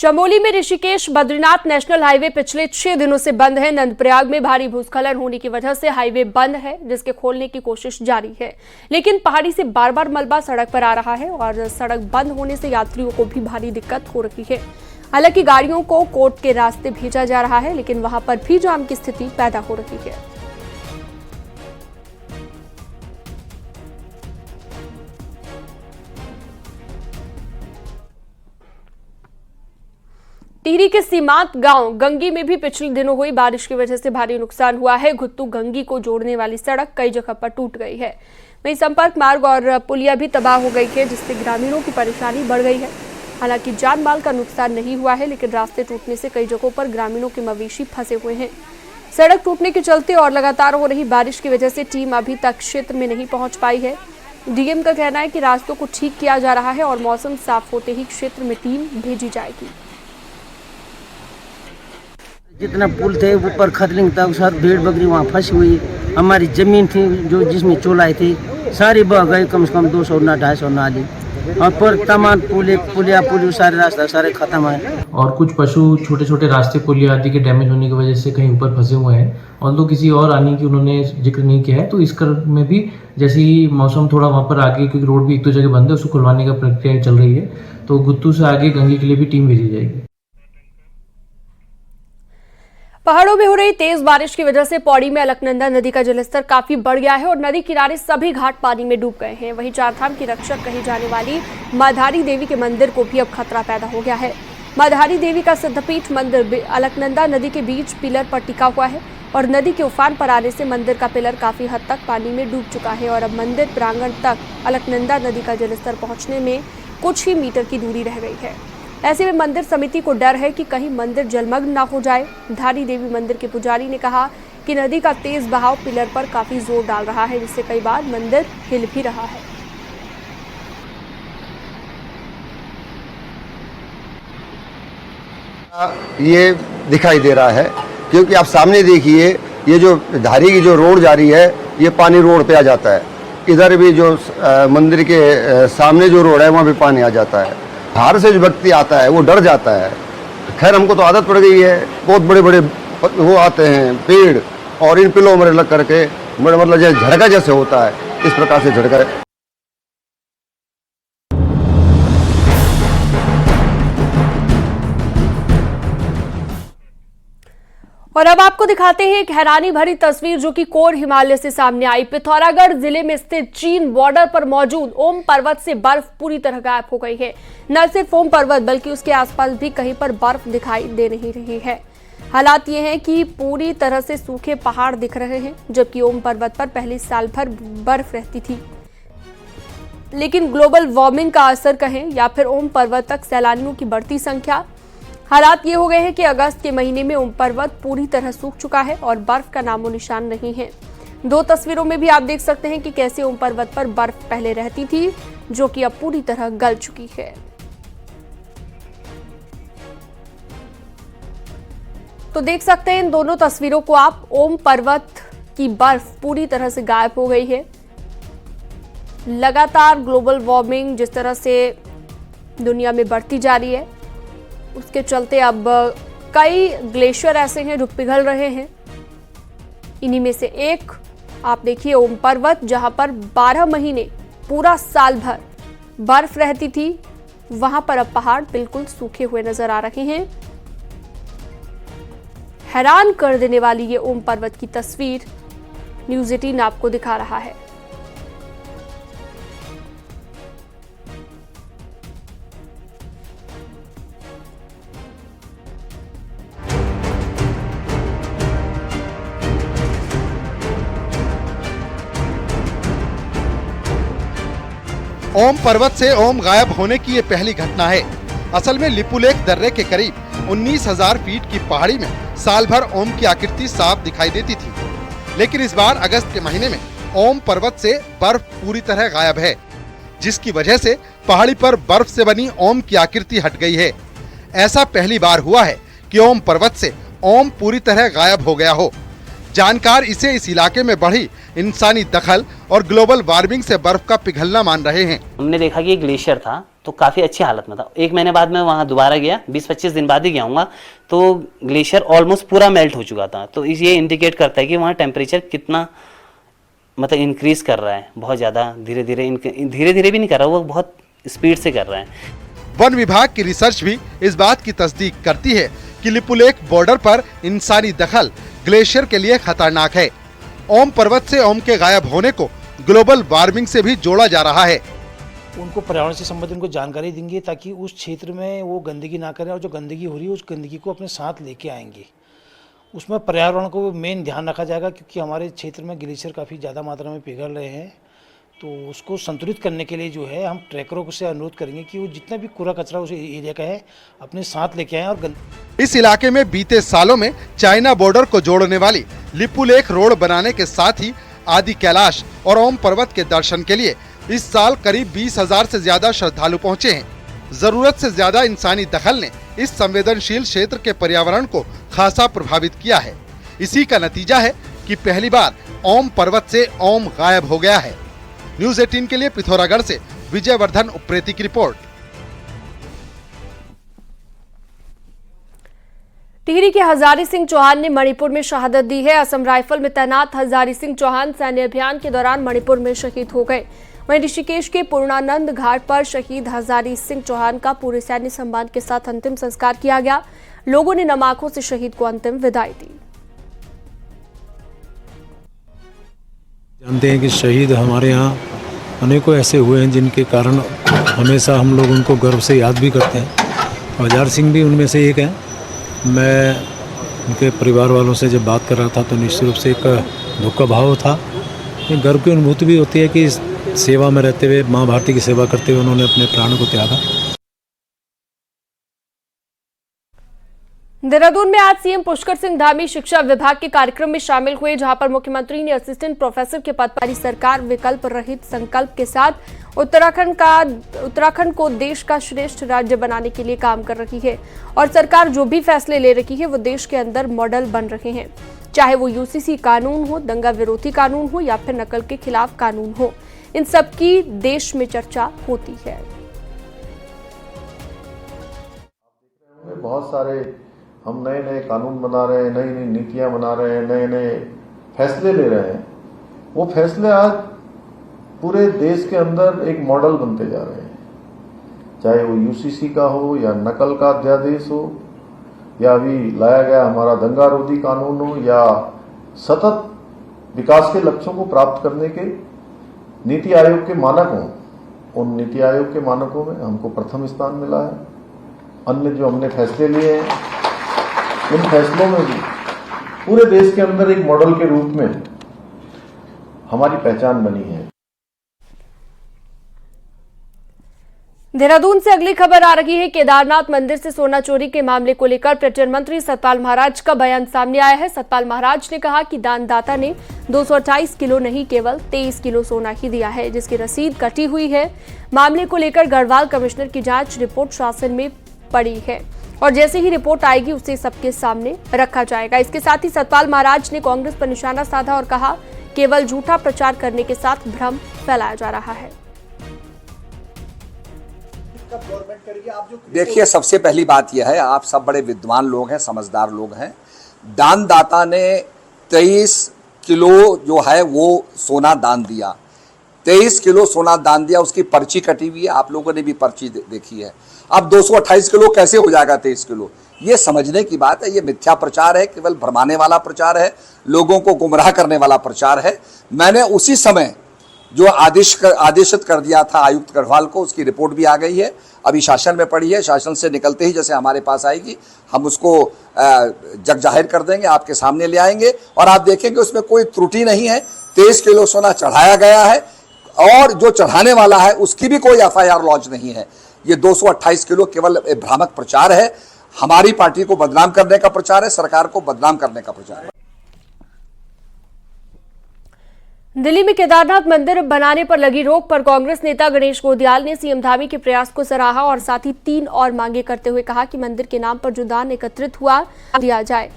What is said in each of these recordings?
चमोली में Rishikesh Badrinath national highway पिछले 6 दिनों से बंद है। नंदप्रयाग में भारी भूस्खलन होने की वजह से हाईवे बंद है, जिसके खोलने की कोशिश जारी है, लेकिन पहाड़ी से बार बार मलबा सड़क पर आ रहा है और सड़क बंद होने से यात्रियों को भी भारी दिक्कत हो रही है। हालांकि गाड़ियों को कोट के रास्ते भेजा जा रहा है, लेकिन वहां पर भी जाम की स्थिति पैदा हो रही है। टिहरी के सीमांत गांव गंगी में भी पिछले दिनों हुई बारिश की वजह से भारी नुकसान हुआ है। घुत्तू गंगी को जोड़ने वाली सड़क कई जगह पर टूट गई है। वहीं संपर्क मार्ग और पुलिया भी तबाह हो गई है, जिससे ग्रामीणों की परेशानी बढ़ गई है। हालांकि जान माल का नुकसान नहीं हुआ है, लेकिन रास्ते टूटने से कई जगहों पर ग्रामीणों के मवेशी फंसे हुए हैं। सड़क टूटने के चलते और लगातार हो रही बारिश की वजह से टीम अभी तक क्षेत्र में नहीं पहुंच पाई है। डीएम का कहना है कि रास्तों को ठीक किया जा रहा है और मौसम साफ होते ही क्षेत्र में टीम भेजी जाएगी। जितना पुल थे ऊपर खतलिंग था, साथ भेड़ बकरी वहाँ फंसी हुई। हमारी जमीन थी जो जिसमें चोलाई थी सारी बह गई, कम से कम 200 ना 250 नाली और पर तमाम पुलिया सारे रास्ता सारे खत्म है। और कुछ पशु छोटे छोटे रास्ते पुलिया आदि के डैमेज होने की वजह से कहीं ऊपर फंसे हुए हैं। और तो किसी और आने की उन्होंने जिक्र नहीं किया है। तो इस क्रम में भी जैसे ही मौसम थोड़ा वहाँ पर आगे, क्योंकि रोड भी एक दो जगह बंद है, उसको खुलवाने का प्रक्रिया चल रही है। तो गुत्तू से आगे गंगी के लिए भी टीम भेजी जाएगी। पहाड़ों में हो रही तेज बारिश की वजह से पौड़ी में अलकनंदा नदी का जलस्तर काफी बढ़ गया है और नदी किनारे सभी घाट पानी में डूब गए हैं। वहीं चारधाम की रक्षक कही जाने वाली माधारी देवी के मंदिर को भी अब खतरा पैदा हो गया है। माधारी देवी का सिद्धपीठ मंदिर अलकनंदा नदी के बीच पिलर पर टिका हुआ है और नदी के उफान पर आने से मंदिर का पिलर काफी हद तक पानी में डूब चुका है और अब मंदिर प्रांगण तक अलकनंदा नदी का जलस्तर पहुंचने में कुछ ही मीटर की दूरी रह गई है। ऐसे में मंदिर समिति को डर है कि कहीं मंदिर जलमग्न ना हो जाए। धारी देवी मंदिर के पुजारी ने कहा कि नदी का तेज बहाव पिलर पर काफी जोर डाल रहा है, जिससे कई बार मंदिर हिल भी रहा है। ये दिखाई दे रहा है क्योंकि आप सामने देखिए, ये जो धारी की जो रोड जा रही है, ये पानी रोड पे आ जाता है। इधर भी जो मंदिर के सामने जो रोड है वहाँ भी पानी आ जाता है। बाहर से जो व्यक्ति आता है वो डर जाता है। खैर हमको तो आदत पड़ गई है। बहुत बड़े बड़े वो आते हैं पेड़ और इन पिलों में लग करके मतलब जैसे झटका जैसे होता है, इस प्रकार से झटका। और अब आपको दिखाते हैं एक हैरानी भरी तस्वीर जो कि कोर हिमालय से सामने आई। पिथौरागढ़ जिले में स्थित चीन बॉर्डर पर मौजूद ओम पर्वत से बर्फ पूरी तरह गायब हो गई है। न सिर्फ ओम पर्वत बल्कि उसके आसपास भी कहीं पर बर्फ दिखाई दे नहीं रही है। हालात ये हैं कि पूरी तरह से सूखे पहाड़ दिख रहे हैं, जबकि ओम पर्वत पर पहले साल भर बर्फ रहती थी। लेकिन ग्लोबल वार्मिंग का असर कहें या फिर ओम पर्वत तक सैलानियों की बढ़ती संख्या, हालात ये हो गए हैं कि अगस्त के महीने में ओम पर्वत पूरी तरह सूख चुका है और बर्फ का नामो निशान नहीं है। 2 तस्वीरों में भी आप देख सकते हैं कि कैसे ओम पर्वत पर बर्फ पहले रहती थी, जो कि अब पूरी तरह गल चुकी है। तो देख सकते हैं इन दोनों तस्वीरों को आप। ओम पर्वत की बर्फ पूरी तरह से गायब हो गई है। लगातार ग्लोबल वार्मिंग जिस तरह से दुनिया में बढ़ती जा रही है, उसके चलते अब कई ग्लेशियर ऐसे हैं जो पिघल रहे हैं। इन्हीं में से एक आप देखिए ओम पर्वत, जहां पर 12 महीने पूरा साल भर बर्फ रहती थी, वहां पर अब पहाड़ बिल्कुल सूखे हुए नजर आ रहे हैं। हैरान कर देने वाली ये ओम पर्वत की तस्वीर न्यूज़ 18 आपको दिखा रहा है। ओम पर्वत से ओम गायब होने की ये पहली घटना है। असल में लिपुलेख दर्रे के करीब 19,000 फीट की पहाड़ी में साल भर ओम की आकृति साफ दिखाई देती थी, लेकिन इस बार अगस्त के महीने में ओम पर्वत से बर्फ पूरी तरह गायब है, जिसकी वजह से पहाड़ी पर बर्फ से बनी ओम की आकृति हट गई है। ऐसा पहली बार हुआ है कि ओम पर्वत से ओम पूरी तरह गायब हो गया हो। जानकार इसे इस इलाके में बढ़ी इंसानी दखल और ग्लोबल वार्मिंग से बर्फ का पिघलना मान रहे हैं। हमने देखा कि एक ग्लेशियर था तो काफ़ी अच्छी हालत में था। 1 महीने बाद मैं वहाँ दोबारा गया, 20-25 दिन बाद ही गया हूँ, तो ग्लेशियर ऑलमोस्ट पूरा मेल्ट हो चुका था। तो ये इंडिकेट करता है कि वहाँ टेम्परेचर कितना मतलब इंक्रीज कर रहा है, बहुत ज़्यादा धीरे धीरे भी नहीं कर रहा, वो बहुत स्पीड से कर रहा है। वन विभाग की रिसर्च भी इस बात की तस्दीक करती है कि लिपुलेख बॉर्डर पर इंसानी दखल ग्लेशियर के लिए खतरनाक है। ओम पर्वत से ओम के गायब होने को ग्लोबल वार्मिंग से भी जोड़ा जा रहा है। उनको पर्यावरण से संबंधित उनको जानकारी देंगे ताकि उस क्षेत्र में वो गंदगी ना करें, और जो गंदगी हो रही है उस गंदगी को अपने साथ लेके आएंगे। उसमें पर्यावरण को मेन ध्यान रखा जाएगा, क्योंकि हमारे क्षेत्र में ग्लेशियर काफ़ी ज़्यादा मात्रा में पिघल रहे हैं। तो उसको संतुलित करने के लिए जो है हम ट्रैकरों से अनुरोध करेंगे कि वो जितना भी कूड़ा कचरा उस एरिया का है अपने साथ लेके आएँ। और इस इलाके में बीते सालों में चाइना बॉर्डर को जोड़ने वाली लिपुलेख रोड बनाने के साथ ही आदि कैलाश और ओम पर्वत के दर्शन के लिए इस साल करीब 20,000 से ज्यादा श्रद्धालु पहुंचे हैं। जरूरत से ज्यादा इंसानी दखल ने इस संवेदनशील क्षेत्र के पर्यावरण को खासा प्रभावित किया है। इसी का नतीजा है कि पहली बार ओम पर्वत से ओम गायब हो गया है। न्यूज़ 18 के लिए पिथौरागढ़ से विजयवर्धन उप्रेती की रिपोर्ट। टिहरी के हजारी सिंह चौहान ने मणिपुर में शहादत दी है। असम राइफल में तैनात हजारी सिंह चौहान सैन्य अभियान के दौरान मणिपुर में शहीद हो गए। वहीं ऋषिकेश के पूर्णानंद घाट पर शहीद हजारी सिंह चौहान का पूरे सैन्य सम्मान के साथ अंतिम संस्कार किया गया। लोगों ने नम आंखों से शहीद को अंतिम विदाई दी। जानते हैं कि शहीद हमारे यहाँ अनेकों ऐसे हुए हैं जिनके कारण हमेशा हम लोग उनको गर्व से याद भी करते हैं। हजारी सिंह भी उनमें से एक है। मैं उनके परिवार वालों से जब बात कर रहा था तो निश्चित रूप से एक दुख का भाव था। गर्व की अनुभूति भी होती है कि इस सेवा में रहते हुए, माँ भारती की सेवा करते हुए उन्होंने अपने प्राण को त्यागा। देहरादून में आज सीएम पुष्कर सिंह धामी शिक्षा विभाग के कार्यक्रम में शामिल हुए, जहां पर मुख्यमंत्री ने असिस्टेंट प्रोफेसर के पद पर सरकार विकल्प रहित संकल्प के साथ उत्तराखंड को देश का श्रेष्ठ राज्य बनाने के लिए काम कर रही है और सरकार जो भी फैसले ले रही है वो देश के अंदर मॉडल बन रहे हैं। चाहे वो यूसीसी कानून हो, दंगा विरोधी कानून हो या फिर नकल के खिलाफ कानून हो, इन सब की देश में चर्चा होती है। बहुत सारे हम नए नए कानून बना रहे हैं, नई नई नीतियां बना रहे हैं, नए नए फैसले ले रहे हैं। वो फैसले आज पूरे देश के अंदर एक मॉडल बनते जा रहे हैं। चाहे वो यूसीसी का हो या नकल का अध्यादेश हो या अभी लाया गया हमारा दंगा रोधी कानून हो या सतत विकास के लक्ष्यों को प्राप्त करने के नीति आयोग के मानक हों। उन नीति आयोग के मानकों में हमको प्रथम स्थान मिला है। अन्य जो हमने फैसले लिए हैं उन फैसलों में भी पूरे देश के अंदर एक मॉडल के रूप में हमारी पहचान बनी है। देहरादून से अगली खबर आ रही है। केदारनाथ मंदिर से सोना चोरी के मामले को लेकर पर्यटन मंत्री सतपाल महाराज का बयान सामने आया है। सतपाल महाराज ने कहा कि दानदाता ने 228 किलो नहीं केवल 23 किलो सोना ही दिया है, जिसकी रसीद कटी हुई है। मामले को लेकर गढ़वाल कमिश्नर की जांच रिपोर्ट शासन में पड़ी है और जैसे ही रिपोर्ट आएगी उसे सबके सामने रखा जाएगा। इसके साथ ही सतपाल महाराज ने कांग्रेस पर निशाना साधा और कहा, केवल झूठा प्रचार करने के साथ भ्रम फैलाया जा रहा है। देखिए, सबसे पहली बात यह है, आप सब बड़े विद्वान लोग हैं, समझदार लोग हैं। दानदाता ने 23 किलो जो है वो सोना दान दिया, 23 किलो सोना दान दिया, उसकी पर्ची कटी हुई है, आप लोगों ने भी पर्ची देखी है। अब 228 किलो कैसे हो जाएगा 23 किलो? ये समझने की बात है। ये मिथ्या प्रचार है, केवल भरमाने वाला प्रचार है, लोगों को गुमराह करने वाला प्रचार है। मैंने उसी समय जो आदेशित कर दिया था आयुक्त गढ़वाल को, उसकी रिपोर्ट भी आ गई है, अभी शासन में पड़ी है। शासन से निकलते ही जैसे हमारे पास आएगी हम उसको जग जाहिर कर देंगे, आपके सामने ले आएंगे और आप देखेंगे उसमें कोई त्रुटि नहीं है। 23 किलो सोना चढ़ाया गया है और जो चढ़ाने वाला है उसकी भी कोई FIR लॉन्च नहीं है। ये 228 किलो केवल भ्रामक प्रचार है, हमारी पार्टी को बदनाम करने का प्रचार है, सरकार को बदनाम करने का प्रचार है। दिल्ली में केदारनाथ मंदिर बनाने पर लगी रोक पर कांग्रेस नेता गणेश गोदियाल ने सीएम धामी के प्रयास को सराहा और साथ ही 3 और मांगे करते हुए कहा कि मंदिर के नाम पर जो दान एकत्रित हुआ दिया जाए।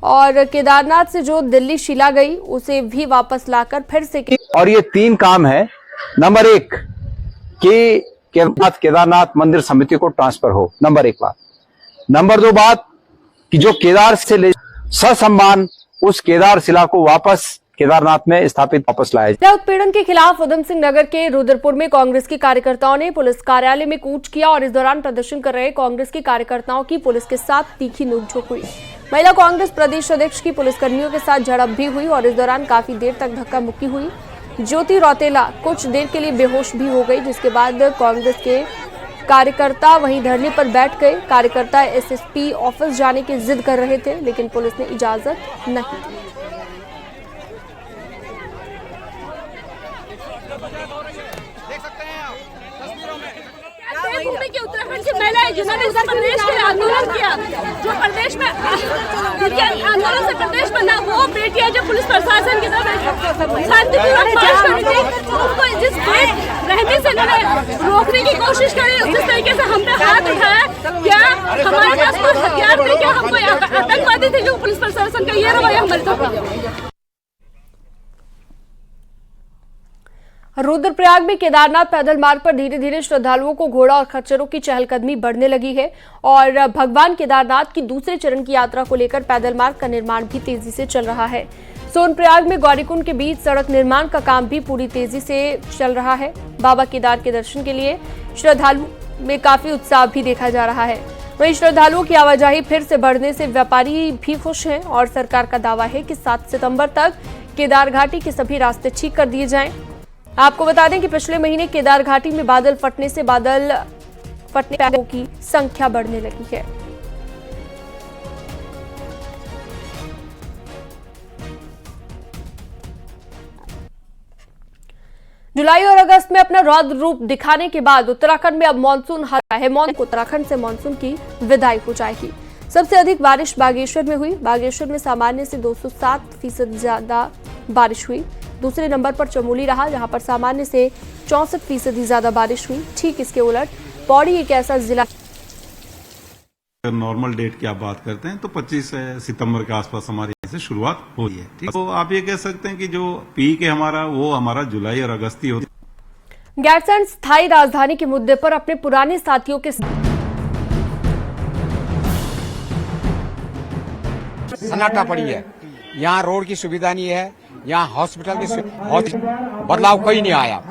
और केदारनाथ से जो दिल्ली शिला गई उसे भी वापस लाकर फिर से और ये 3 काम है। नंबर 1 कि केदारनाथ मंदिर समिति को ट्रांसफर हो, नंबर 1 बात। नंबर 2 बात कि जो केदार से ले ससम्मान उस केदार शिला को वापस केदारनाथ में स्थापित वापस लाया जाए। उत्पीड़न के खिलाफ उधम सिंह नगर के रुद्रपुर में कांग्रेस के कार्यकर्ताओं ने पुलिस कार्यालय में कूच किया और इस दौरान प्रदर्शन कर रहे कांग्रेस के कार्यकर्ताओं की पुलिस के साथ तीखी नोकझोंक हुई। महिला कांग्रेस प्रदेश अध्यक्ष की पुलिसकर्मियों के साथ झड़प भी हुई और इस दौरान काफी देर तक धक्का मुक्की हुई। ज्योति रौतेला कुछ देर के लिए बेहोश भी हो गई, जिसके बाद कांग्रेस के कार्यकर्ता वहीं धरने पर बैठ गए। कार्यकर्ता एसएसपी ऑफिस जाने की जिद कर रहे थे, लेकिन पुलिस ने इजाजत नहीं दी। उत्तराखंड की महिलाएं जिन्होंने इस प्रदेश के आंदोलन किया, जो प्रदेश में आंदोलन से प्रदेश में ना वो बेटियां जो पुलिस प्रशासन की तरफ शांतिपूर्वक मार्च करी थी, उनको जिस रहने से रोकने की कोशिश करी, जिस तरीके से हम पे हाथ उठाया, क्या हमारे पास कोई हथियार थे, क्या हमको आतंकवादी थे जो पुलिस प्रशासन का ये रवैया हमारे साथ। रुद्रप्रयाग में केदारनाथ पैदल मार्ग पर धीरे धीरे श्रद्धालुओं को घोड़ा और खच्चरों की चहलकदमी बढ़ने लगी है और भगवान केदारनाथ की दूसरे चरण की यात्रा को लेकर पैदल मार्ग का निर्माण भी तेजी से चल रहा है। सोनप्रयाग में गौरीकुंड के बीच सड़क निर्माण का काम भी पूरी तेजी से चल रहा है। बाबा केदार के दर्शन के लिए श्रद्धालु में काफी उत्साह भी देखा जा रहा है। वहीं श्रद्धालुओं की आवाजाही फिर से बढ़ने से व्यापारी भी खुश हैं और सरकार का दावा है कि 7 सितंबर तक केदार घाटी के सभी रास्ते ठीक कर दिए जाएं। आपको बता दें कि पिछले महीने केदार घाटी में बादल फटने की संख्या बढ़ने लगी है। जुलाई और अगस्त में अपना रौद्र रूप दिखाने के बाद उत्तराखंड में अब मानसून आ रहा है। उत्तराखंड से मानसून की विदाई हो जाएगी। सबसे अधिक बारिश बागेश्वर में हुई। बागेश्वर में सामान्य से 207% ज्यादा बारिश हुई। दूसरे नंबर पर चमोली रहा, जहां पर सामान्य से 64% ज्यादा बारिश हुई। ठीक इसके उलट पौड़ी एक ऐसा जिला। नॉर्मल डेट की आप बात करते हैं तो 25 सितंबर के आसपास हमारी यहाँ से शुरुआत हुई है। ठीक, तो आप ये कह सकते हैं कि जो पीक है हमारा वो हमारा जुलाई और अगस्त ही होती है। गैरसैंण स्थायी राजधानी के मुद्दे पर अपने पुराने साथियों के सन्नाटा पड़ी है। यहाँ रोड की सुविधा नहीं है, यहाँ हॉस्पिटल की बदलाव कोई नहीं आया।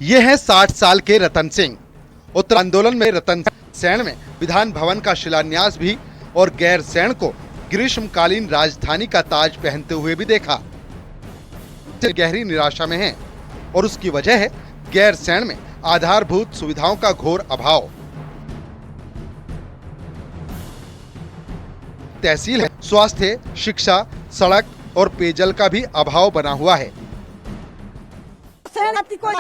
ये है 60 साल के रतन सिंह। उत्तर आंदोलन में रतन सैण में विधान भवन का शिलान्यास भी और गैरसैंण को ग्रीष्मकालीन राजधानी का ताज पहनते हुए भी देखा। गहरी निराशा में है और उसकी वजह है गैरसैंण में आधारभूत सुविधाओं का घोर अभाव। तहसील है, स्वास्थ्य, शिक्षा, सड़क और पेयजल का भी अभाव बना हुआ है।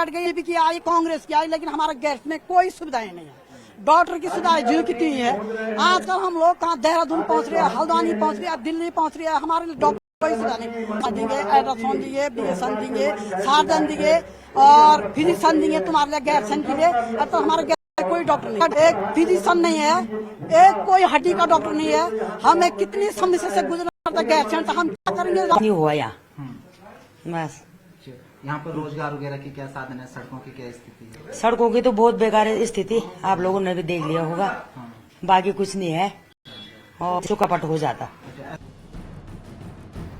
गई भी आई, कांग्रेस की आई, लेकिन हमारा गैरसैंण में कोई सुविधाएं नहीं है। डॉक्टर की सुविधाएं जो कितनी है, आजकल हम लोग कहाँ देहरादून पहुँच रहे हैं, हल्द्वानी पहुँच रहे हैं, दिल्ली पहुँच रहे हैं, हमारे लिए डॉक्टर कोई सुविधा नहीं देंगे। अल्ट्रासाउंड दिए, बीएसएन देंगे, सार्जन दिए और फिजिशियन देंगे तुम्हारे लिए गैरसैंण के लिए। अब तो हमारे कोई डॉक्टर नहीं, एक फिजिशियन नहीं है, एक कोई हड्डी का डॉक्टर नहीं है। हमें कितनी समस्या से गुजरना पड़ता है गैरसैंण, तो हम क्या करेंगे? नहीं हुआ यहाँ बस। यहाँ पर रोजगार वगैरह की क्या साधन है, सड़कों की क्या स्थिति है? सड़कों की तो बहुत बेकार स्थिति, आप लोगों ने भी देख लिया होगा। बाकी कुछ नहीं है और चुकापट हो जाता।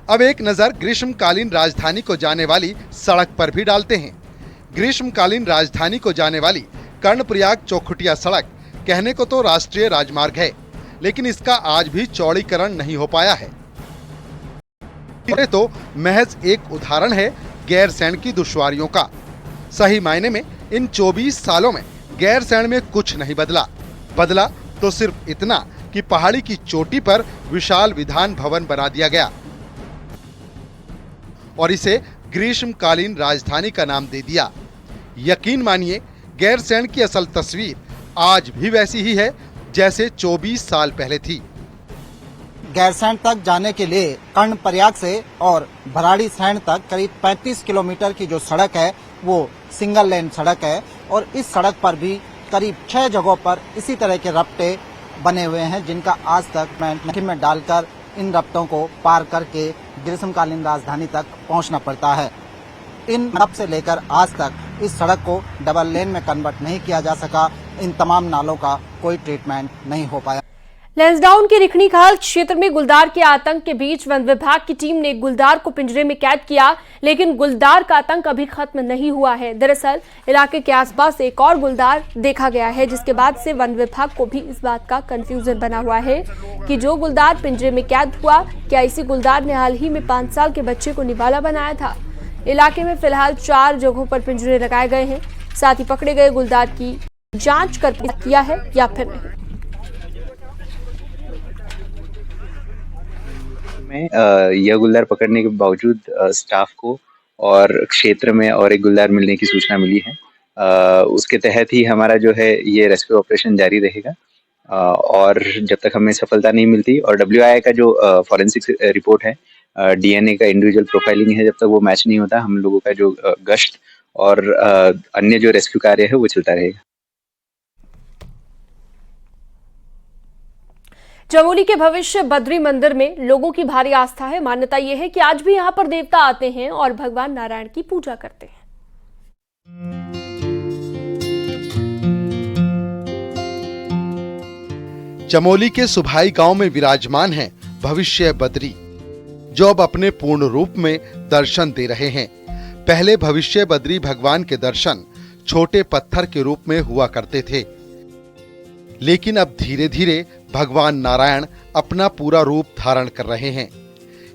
अब एक नजर ग्रीष्मकालीन राजधानी को जाने वाली सड़क पर भी डालते हैं। ग्रीष्मकालीन राजधानी को जाने वाली कर्णप्रयाग चौखुटिया सड़क कहने को तो राष्ट्रीय राजमार्ग है, लेकिन इसका आज भी चौड़ीकरण नहीं हो पाया है। तो महज एक उदाहरण है गैरसैंण की दुश्वारियों का। सही मायने में इन 24 सालों में गैरसैंण में कुछ नहीं बदला तो सिर्फ इतना कि पहाड़ी की चोटी पर विशाल विधान भवन बना दिया गया और इसे ग्रीष्मकालीन राजधानी का नाम दे दिया। यकीन मानिए गैरसैंण की असल तस्वीर आज भी वैसी ही है जैसे 24 साल पहले थी। गैरसैंण तक जाने के लिए कर्णप्रयाग से और भराड़ीसैंण तक करीब 35 किलोमीटर की जो सड़क है वो सिंगल लेन सड़क है और इस सड़क पर भी करीब 6 जगहों पर इसी तरह के रपटे बने हुए हैं, जिनका आज तक में डालकर इन रपटों को पार करके ग्रीष्मकालीन राजधानी तक पहुंचना पड़ता है। इन तब से लेकर आज तक इस सड़क को डबल लेन में कन्वर्ट नहीं किया जा सका। इन तमाम नालों का कोई ट्रीटमेंट नहीं हो पाया। लैंसडाउन के रिखणी खाल क्षेत्र में गुलदार के आतंक के बीच वन विभाग की टीम ने गुलदार को पिंजरे में कैद किया, लेकिन गुलदार का आतंक अभी खत्म नहीं हुआ है। दरअसल इलाके के आसपास एक और गुलदार देखा गया है, जिसके बाद से वन विभाग को भी इस बात का कंफ्यूजन बना हुआ है कि जो गुलदार पिंजरे में कैद हुआ, क्या इसी गुलदार ने हाल ही में 5 साल के बच्चे को निवाला बनाया था। इलाके में फिलहाल 4 जगहों पर पिंजरे लगाए गए हैं। साथ ही पकड़े गए गुलदार की जांच कर किया है या फिर नहीं। यह गुलदार पकड़ने के बावजूद स्टाफ को और क्षेत्र में और एक गुलदार मिलने की सूचना मिली है। उसके तहत ही हमारा जो है ये रेस्क्यू ऑपरेशन जारी रहेगा और जब तक हमें सफलता नहीं मिलती और WIA का जो फॉरेंसिक रिपोर्ट है, DNA का इंडिविजुअल प्रोफाइलिंग है, जब तक वो मैच नहीं होता हम लोगों का जो गश्त और अन्य जो रेस्क्यू कार्य है वो चलता रहेगा। चमोली के भविष्य बद्री मंदिर में लोगों की भारी आस्था है। मान्यता यह है कि आज भी यहां पर देवता आते हैं और भगवान नारायण की पूजा करते हैं। चमोली के सुभाई गांव में विराजमान है भविष्य बद्री, जो अब अपने पूर्ण रूप में दर्शन दे रहे हैं। पहले भविष्य बद्री भगवान के दर्शन छोटे पत्थर के रूप में हुआ करते थे, लेकिन अब धीरे धीरे भगवान नारायण अपना पूरा रूप धारण कर रहे हैं।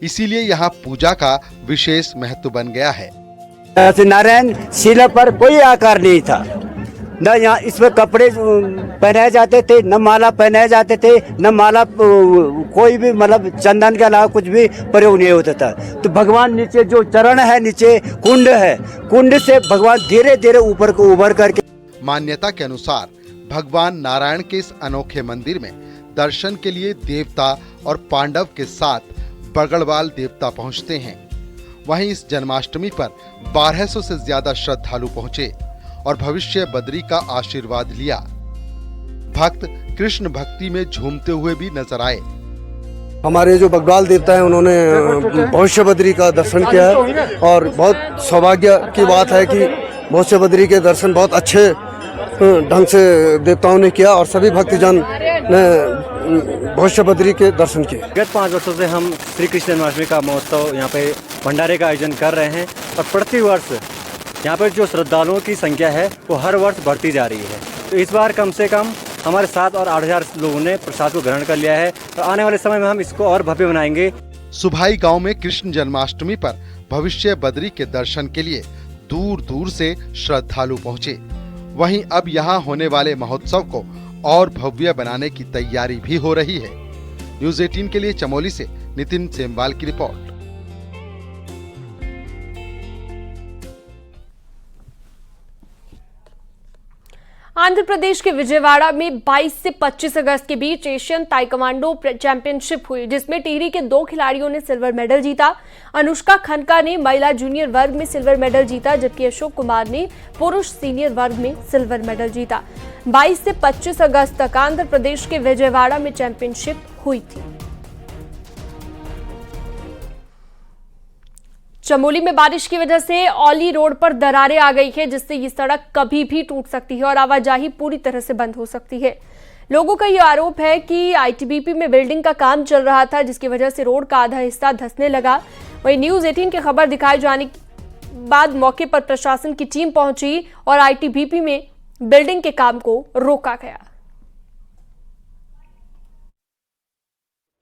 इसीलिए यहाँ पूजा का विशेष महत्व बन गया है। नारायण शिला पर कोई आकार नहीं था, न यहाँ इसमें कपड़े पहनाए जाते थे, न माला पहनाए जाते थे, न माला कोई भी मतलब चंदन के अलावा कुछ भी प्रयोग नहीं होता था। तो भगवान नीचे जो चरण है, नीचे कुंड है, कुंड से भगवान धीरे धीरे ऊपर को उभर करके। मान्यता के अनुसार भगवान नारायण के इस अनोखे मंदिर में दर्शन के लिए देवता और पांडव के साथ बगड़वाल देवता पहुंचते हैं। वहीं इस जन्माष्टमी पर 1200 से ज्यादा श्रद्धालु पहुंचे और भविष्य बद्री का आशीर्वाद लिया। भक्त कृष्ण भक्ति में झूमते हुए भी नजर आए। हमारे जो बगड़वाल देवता है उन्होंने भविष्य बद्री का दर्शन किया है और बहुत सौभाग्य की बात है कि भविष्य बद्री के दर्शन बहुत अच्छे ढंग से देवताओं ने किया और सभी भक्तजन ने भविष्य बद्री के दर्शन किए। गत 5 वर्षों से हम श्री कृष्ण जन्माष्टमी का महोत्सव यहाँ पे भंडारे का आयोजन कर रहे हैं और प्रति वर्ष यहाँ पर जो श्रद्धालुओं की संख्या है वो हर वर्ष बढ़ती जा रही है। तो इस बार कम से कम हमारे 7 और 8,000 लोगों ने प्रसाद को ग्रहण कर लिया है और आने वाले समय में हम इसको और भव्य बनाएंगे। सुभाई गांव में कृष्ण जन्माष्टमी पर भविष्य बद्री के दर्शन के लिए दूर दूर से श्रद्धालु पहुँचे। वहीं अब यहाँ होने वाले महोत्सव को और भव्य बनाने की तैयारी भी हो रही है। न्यूज़ 18 के लिए चमोली से नितिन सेमवाल की रिपोर्ट। आंध्र प्रदेश के विजयवाड़ा में 22 से 25 अगस्त के बीच एशियन ताइक्वांडो चैंपियनशिप हुई, जिसमें टिहरी के 2 खिलाड़ियों ने सिल्वर मेडल जीता। अनुष्का खनका ने महिला जूनियर वर्ग में सिल्वर मेडल जीता, जबकि अशोक कुमार ने पुरुष सीनियर वर्ग में सिल्वर मेडल जीता। 22 से 25 अगस्त तक आंध्र प्रदेश के विजयवाड़ा में चैंपियनशिप हुई थी। चमोली में बारिश की वजह से औली रोड पर दरारें आ गई है, जिससे ये सड़क कभी भी टूट सकती है और आवाजाही पूरी तरह से बंद हो सकती है। लोगों का ये आरोप है कि ITBP में बिल्डिंग का काम चल रहा था, जिसकी वजह से रोड का आधा हिस्सा धंसने लगा। वहीं न्यूज़ 18 की खबर दिखाए जाने के बाद मौके पर प्रशासन की टीम पहुंची और ITBP में बिल्डिंग के काम को रोका गया।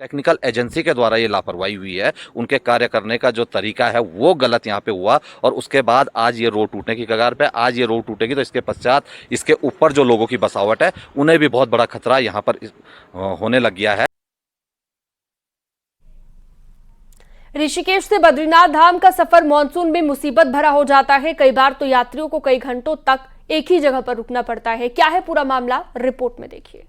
टेक्निकल एजेंसी के द्वारा ये लापरवाही हुई है, उनके कार्य करने का जो तरीका है वो गलत यहाँ पे हुआ और उसके बाद आज ये रोड टूटने की कगार पे। आज ये रोड टूटेगी तो इसके पश्चात इसके ऊपर जो लोगों की बसावट है उन्हें भी बहुत बड़ा खतरा यहाँ पर होने लग गया है। ऋषिकेश से बद्रीनाथ धाम का सफर मानसून में मुसीबत भरा हो जाता है। कई बार तो यात्रियों को कई घंटों तक एक ही जगह पर रुकना पड़ता है। क्या है पूरा मामला, रिपोर्ट में देखिए।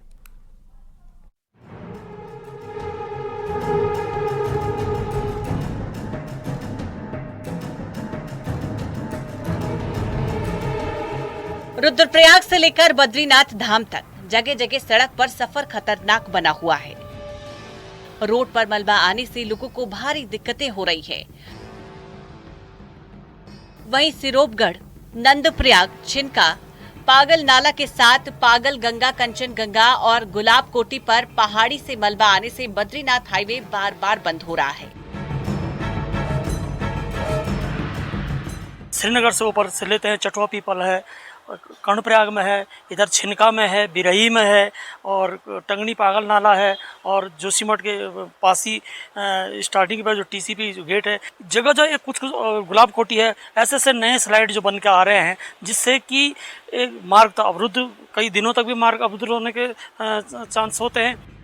रुद्रप्रयाग से लेकर बद्रीनाथ धाम तक जगह जगह सड़क पर सफर खतरनाक बना हुआ है। रोड पर मलबा आने से लोगों को भारी दिक्कतें हो रही है। वहीं सिरोपगढ़, नंदप्रयाग, छिनका, पागल नाला के साथ पागल गंगा, कंचन गंगा और गुलाब कोटी पर पहाड़ी से मलबा आने से बद्रीनाथ हाईवे बार बार बंद हो रहा है। श्रीनगर से ऊपर से लेते हैं, चटवा पीपल है, कर्णप्रयाग में है, इधर छिनका में है, बिरही में है और टंगनी पागल नाला है और जोशीमठ के पास ही स्टार्टिंग पर जो टीसीपी जो गेट है, जगह जगह कुछ गुलाब कोटी है। ऐसे ऐसे नए स्लाइड जो बन के आ रहे हैं जिससे कि एक मार्ग तो अवरुद्ध, कई दिनों तक भी मार्ग अवरुद्ध होने के चांस होते हैं।